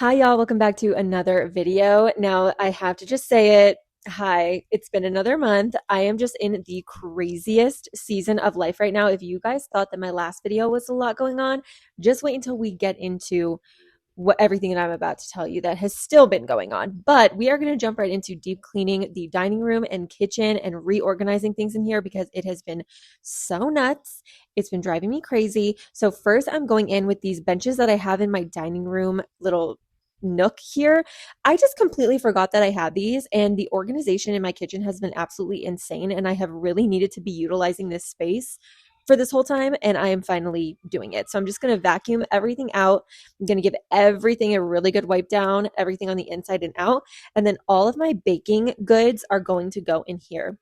Hi, y'all. Welcome back to another video. Now, I have to just say it. Hi, it's been another month. I am just in the craziest season of life right now. If you guys thought that my last video was a lot going on, just wait until we get into everything that I'm about to tell you that has still been going on. But we are going to jump right into deep cleaning the dining room and kitchen and reorganizing things in here because it has been so nuts. It's been driving me crazy. So first I'm going in with these benches that I have in my dining room little nook here. I just completely forgot that I had these, and the organization in my kitchen has been absolutely insane, and I have really needed to be utilizing this space for this whole time, and I am finally doing it. So I'm just going to vacuum everything out. I'm going to give everything a really good wipe down, everything on the inside and out. And then all of my baking goods are going to go in here.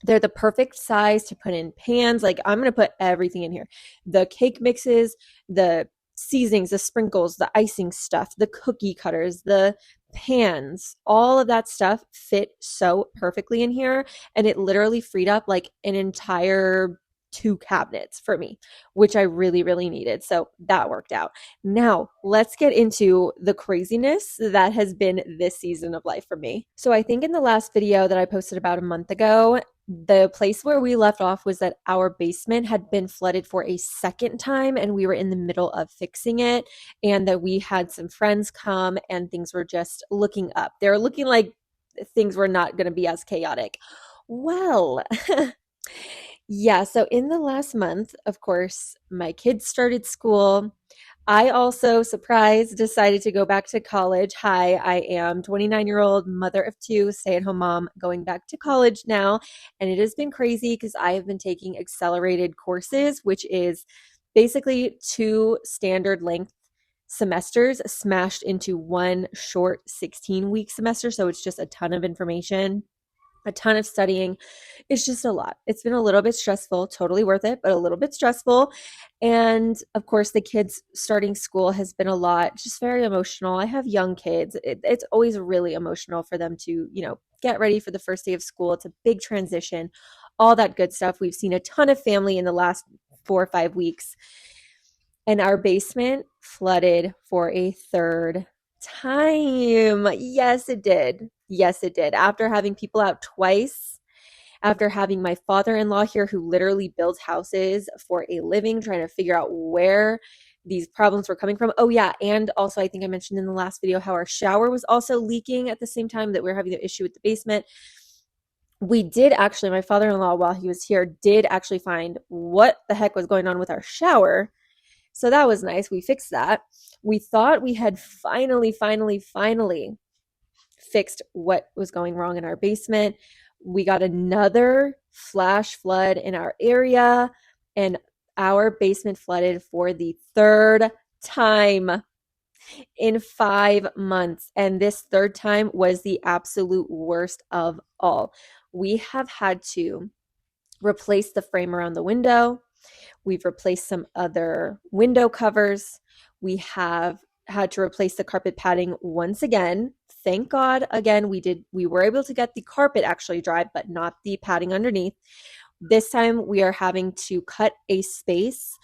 They're the perfect size to put in pans. Like, I'm going to put everything in here. The cake mixes, the seasonings, the sprinkles, the icing stuff, the cookie cutters, the pans, all of that stuff fit so perfectly in here. And it literally freed up like an entire two cabinets for me, which I really, really needed. So that worked out. Now, let's get into the craziness that has been this season of life for me. So I think in the last video that I posted about a month ago, the place where we left off was that our basement had been flooded for a second time, and we were in the middle of fixing it, and that we had some friends come and things were just looking up. They were looking like things were not going to be as chaotic. Well, yeah, so in the last month, of course, my kids started school. I also, surprise, decided to go back to college. Hi, I am 29-year-old mother of two, stay-at-home mom, going back to college now. And it has been crazy because I have been taking accelerated courses, which is basically two standard length semesters smashed into one short 16-week semester. So it's just a ton of information, a ton of studying. It's just a lot. It's been a little bit stressful, totally worth it, but a little bit stressful. And of course, the kids starting school has been a lot, just very emotional. I have young kids. It's always really emotional for them to, get ready for the first day of school. It's a big transition, all that good stuff. We've seen a ton of family in the last 4 or 5 weeks. And our basement flooded for a third time. Yes, it did. Yes, it did. After having people out twice, after having my father-in-law here who literally builds houses for a living, trying to figure out where these problems were coming from. Oh yeah, and also I think I mentioned in the last video how our shower was also leaking at the same time that we were having the issue with the basement. We did actually, my father-in-law, while he was here, did actually find what the heck was going on with our shower. So that was nice. We fixed that. We thought we had finally fixed what was going wrong in our basement. We got another flash flood in our area, and our basement flooded for the third time in 5 months. And this third time was the absolute worst of all. We have had to replace the frame around the window. We've replaced some other window covers. We have had to replace the carpet padding once again. Thank God, again, we were able to get the carpet actually dry, but not the padding underneath. This time we are having to cut a space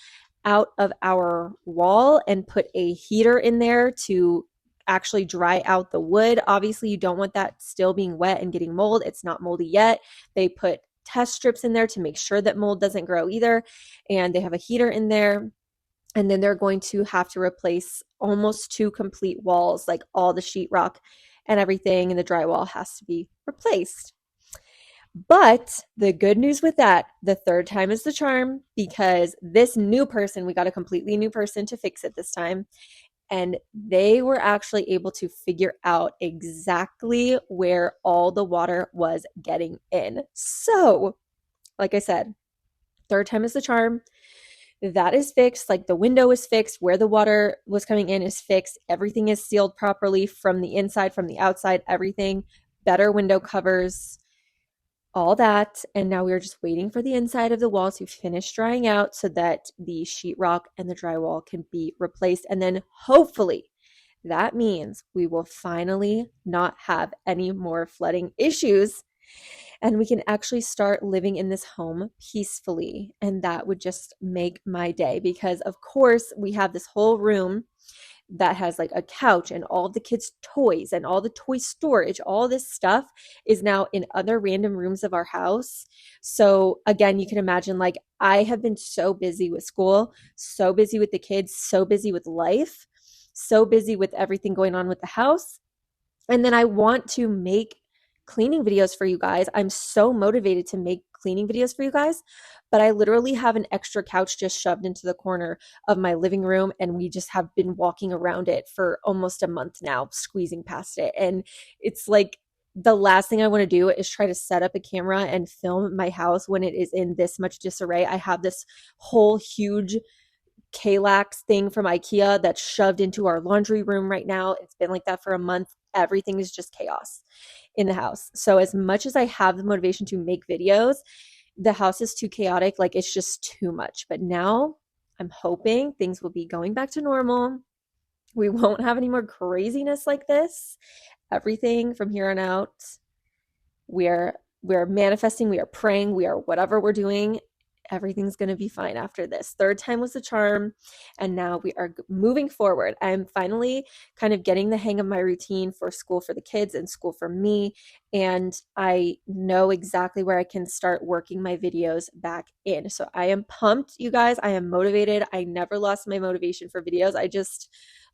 out of our wall and put a heater in there to actually dry out the wood. Obviously, you don't want that still being wet and getting mold. It's not moldy yet. They put test strips in there to make sure that mold doesn't grow either. And they have a heater in there. And then they're going to have to replace almost 2 complete walls, like all the sheetrock and everything, and the drywall has to be replaced. But the good news with that, the third time is the charm, because this new person, we got a completely new person to fix it this time. And they were actually able to figure out exactly where all the water was getting in. So, like I said, third time is the charm. That is fixed. Like, the window is fixed. Where the water was coming in is fixed. Everything is sealed properly from the inside, from the outside, everything. Better window covers, all that. And now we're just waiting for the inside of the wall to finish drying out so that the sheetrock and the drywall can be replaced. And then hopefully that means we will finally not have any more flooding issues, and we can actually start living in this home peacefully. And that would just make my day, because of course we have this whole room that has like a couch and all of the kids' toys and all the toy storage. All this stuff is now in other random rooms of our house. So again, you can imagine, like, I have been so busy with school, so busy with the kids, so busy with life, so busy with everything going on with the house. And then I want to make cleaning videos for you guys. I'm so motivated to make cleaning videos for you guys, but I literally have an extra couch just shoved into the corner of my living room, and we just have been walking around it for almost a month now, squeezing past it. And it's like, the last thing I want to do is try to set up a camera and film my house when it is in this much disarray. I have this whole huge Kallax thing from IKEA that's shoved into our laundry room right now. It's been like that for a month. Everything is just chaos in the house. So as much as I have the motivation to make videos, the house is too chaotic. Like, it's just too much. But now I'm hoping things will be going back to normal. We won't have any more craziness like this. Everything from here on out, we're manifesting, we are praying, we are whatever we're doing, everything's going to be fine after this. Third time was the charm, and now we are moving forward. I'm finally kind of getting the hang of my routine for school for the kids and school for me, and I know exactly where I can start working my videos back in. So I am pumped, you guys. I am motivated. I never lost my motivation for videos.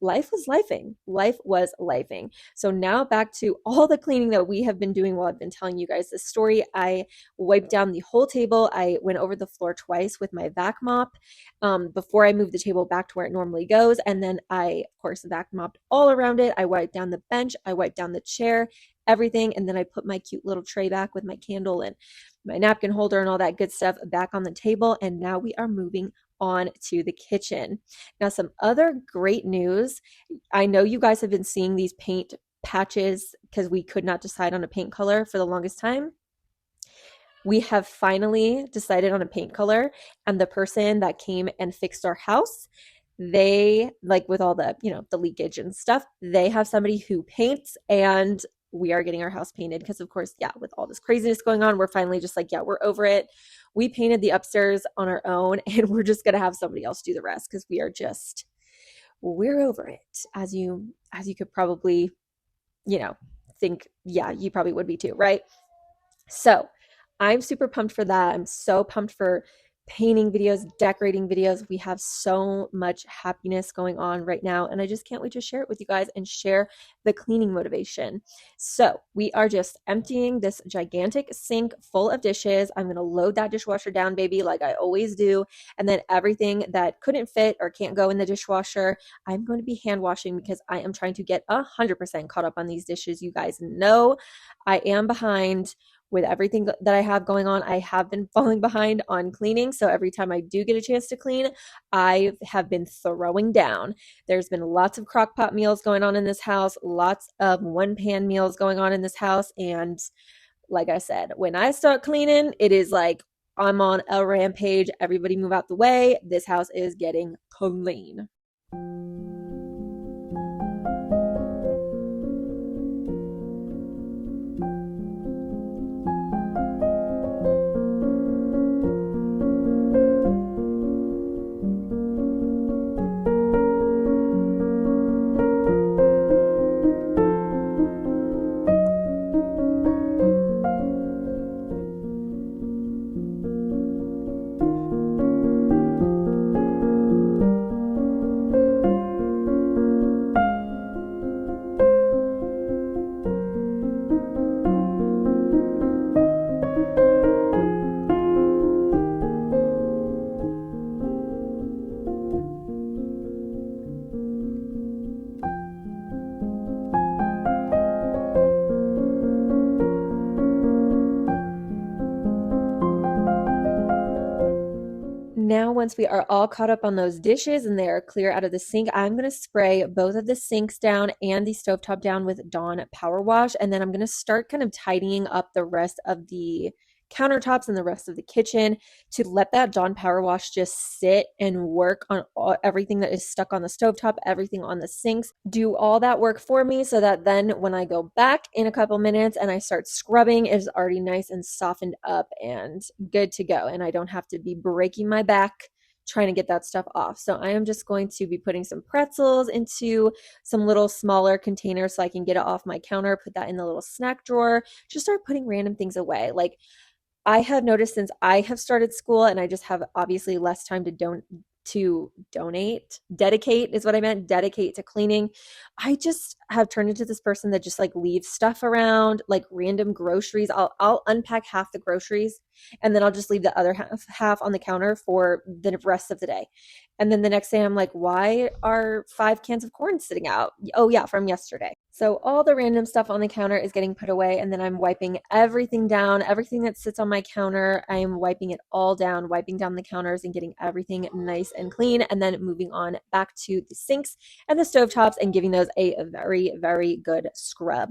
Life was lifing. Life was lifing. So now back to all the cleaning that we have been doing while I've been telling you guys this story. I wiped down the whole table. I went over the floor twice with my vac mop before I moved the table back to where it normally goes. And then I, of course, vac mopped all around it. I wiped down the bench. I wiped down the chair, everything. And then I put my cute little tray back with my candle and my napkin holder and all that good stuff back on the table. And now we are moving on to the kitchen. Now, some other great news. I know you guys have been seeing these paint patches because we could not decide on a paint color for the longest time. We have finally decided on a paint color, and the person that came and fixed our house, they, like, with all the, the leakage and stuff, they have somebody who paints, and we are getting our house painted because, of course, yeah, with all this craziness going on, we're finally just like, yeah, we're over it. We painted the upstairs on our own, and we're just going to have somebody else do the rest because we're over it. As you could probably, think, yeah, you probably would be too, right? So I'm super pumped for that. I'm so pumped for painting videos, decorating videos. We have so much happiness going on right now, and I just can't wait to share it with you guys and share the cleaning motivation. So we are just emptying this gigantic sink full of dishes. I'm going to load that dishwasher down, baby, like I always do. And then everything that couldn't fit or can't go in the dishwasher, I'm going to be hand washing because I am trying to get 100% caught up on these dishes. You guys know I am behind with everything that I have going on. I have been falling behind on cleaning. So every time I do get a chance to clean, I have been throwing down. There's been lots of crock pot meals going on in this house, lots of one pan meals going on in this house. And like I said, when I start cleaning, it is like I'm on a rampage. Everybody move out the way. This house is getting clean. Now, once we are all caught up on those dishes and they are clear out of the sink, I'm going to spray both of the sinks down and the stovetop down with Dawn Power Wash. And then I'm going to start kind of tidying up the rest of the countertops and the rest of the kitchen to let that Dawn Power Wash just sit and work on everything that is stuck on the stovetop, everything on the sinks, do all that work for me so that then when I go back in a couple minutes and I start scrubbing, it is already nice and softened up and good to go. And I don't have to be breaking my back trying to get that stuff off. So I am just going to be putting some pretzels into some little smaller containers so I can get it off my counter, put that in the little snack drawer, just start putting random things away. Like I have noticed since I have started school and I just have obviously less time to dedicate is what I meant, dedicate to cleaning. I just have turned into this person that just like leaves stuff around, like random groceries. I'll unpack half the groceries and then I'll just leave the other half on the counter for the rest of the day. And then the next day I'm like, why are 5 cans of corn sitting out? Oh yeah, from yesterday. So all the random stuff on the counter is getting put away, and then I'm wiping everything down, everything that sits on my counter. I'm wiping it all down, wiping down the counters and getting everything nice and clean, and then moving on back to the sinks and the stovetops and giving those a very, very good scrub.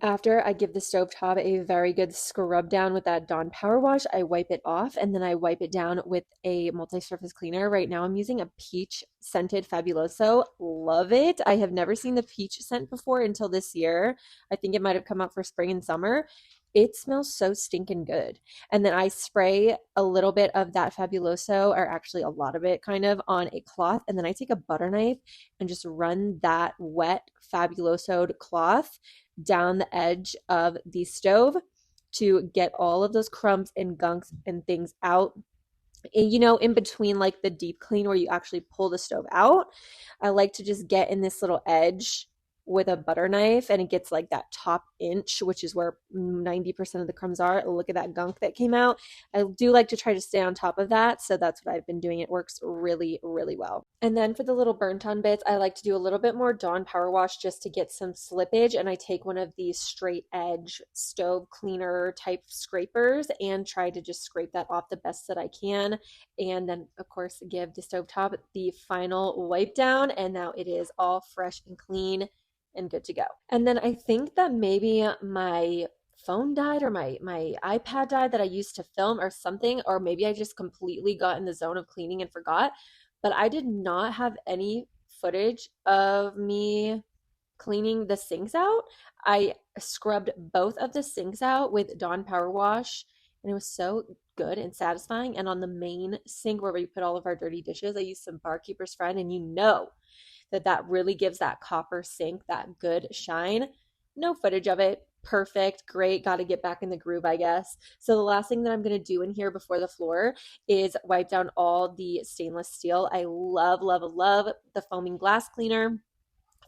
After I give the stovetop a very good scrub down with that Dawn Power Wash, I wipe it off and then I wipe it down with a multi-surface cleaner. Right now I'm using a peach scented Fabuloso. Love it. I have never seen the peach scent before until this year. I think it might have come out for spring and summer. It smells so stinking good. And then I spray a little bit of that Fabuloso, or actually a lot of it kind of, on a cloth. And then I take a butter knife and just run that wet Fabulosoed cloth down the edge of the stove to get all of those crumbs and gunks and things out. And, in between like the deep clean where you actually pull the stove out, I like to just get in this little edge with a butter knife, and it gets like that top inch, which is where 90% of the crumbs are. Look at that gunk that came out. I do like to try to stay on top of that, so that's what I've been doing. It works really, really well. And then for the little burnt on bits, I like to do a little bit more Dawn Power Wash just to get some slippage, and I take one of these straight edge stove cleaner type scrapers and try to just scrape that off the best that I can, and then of course give the stovetop the final wipe down, and now it is all fresh and clean and good to go. And then I think that maybe my phone died, or my iPad died that I used to film or something, or maybe I just completely got in the zone of cleaning and forgot, but I did not have any footage of me cleaning the sinks out. I scrubbed both of the sinks out with Dawn Power Wash, and it was so good and satisfying. And on the main sink where we put all of our dirty dishes, I used some Barkeeper's Friend, and that really gives that copper sink that good shine. No footage of it. Perfect. Great. Got to get back in the groove, I guess. So the last thing that I'm going to do in here before the floor is wipe down all the stainless steel. I love, love, love the foaming glass cleaner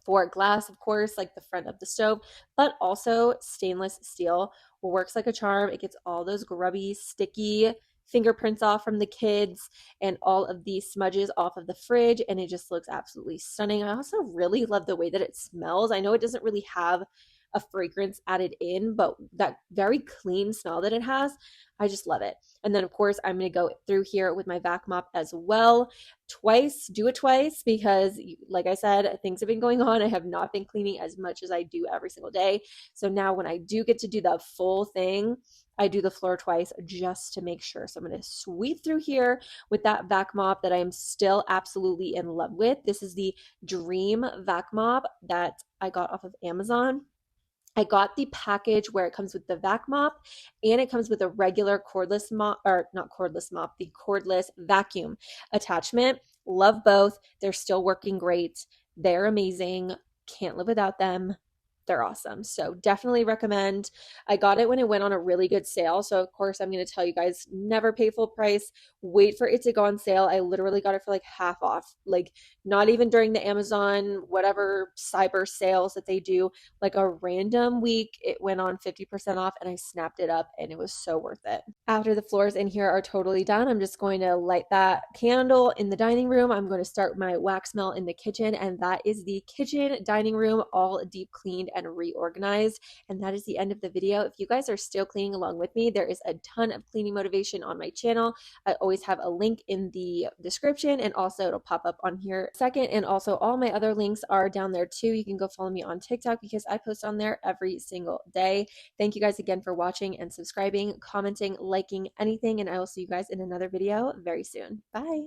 for glass, of course, like the front of the stove, but also stainless steel works like a charm. It gets all those grubby, sticky fingerprints off from the kids and all of the smudges off of the fridge, and it just looks absolutely stunning. I also really love the way that it smells. I know it doesn't really have a fragrance added in, but that very clean smell that it has, I just love it. And then of course I'm going to go through here with my vac mop as well. Do it twice, because like I said, things have been going on. I have not been cleaning as much as I do every single day. So now when I do get to do the full thing, I do the floor twice just to make sure. So I'm going to sweep through here with that vac mop that I am still absolutely in love with. This is the Dream Vac Mop that I got off of Amazon. I got the package where it comes with the vac mop and it comes with a regular cordless mop, or not cordless mop, the cordless vacuum attachment. Love both. They're still working great. They're amazing. Can't live without them. they're awesome. So definitely recommend. I got it when it went on a really good sale. So of course I'm going to tell you guys, never pay full price. Wait for it to go on sale. I literally got it for like half off. Like not even during the Amazon whatever cyber sales that they do. Like a random week it went on 50% off and I snapped it up and it was so worth it. After the floors in here are totally done, I'm just going to light that candle in the dining room. I'm going to start my wax melt in the kitchen, and that is the kitchen dining room all deep cleaned and reorganized. And that is the end of the video. If you guys are still cleaning along with me, there is a ton of cleaning motivation on my channel. I always have a link in the description, and also it'll pop up on here second. And also all my other links are down there too. You can go follow me on TikTok because I post on there every single day. Thank you guys again for watching and subscribing, commenting, liking, anything, and I will see you guys in another video very soon. Bye.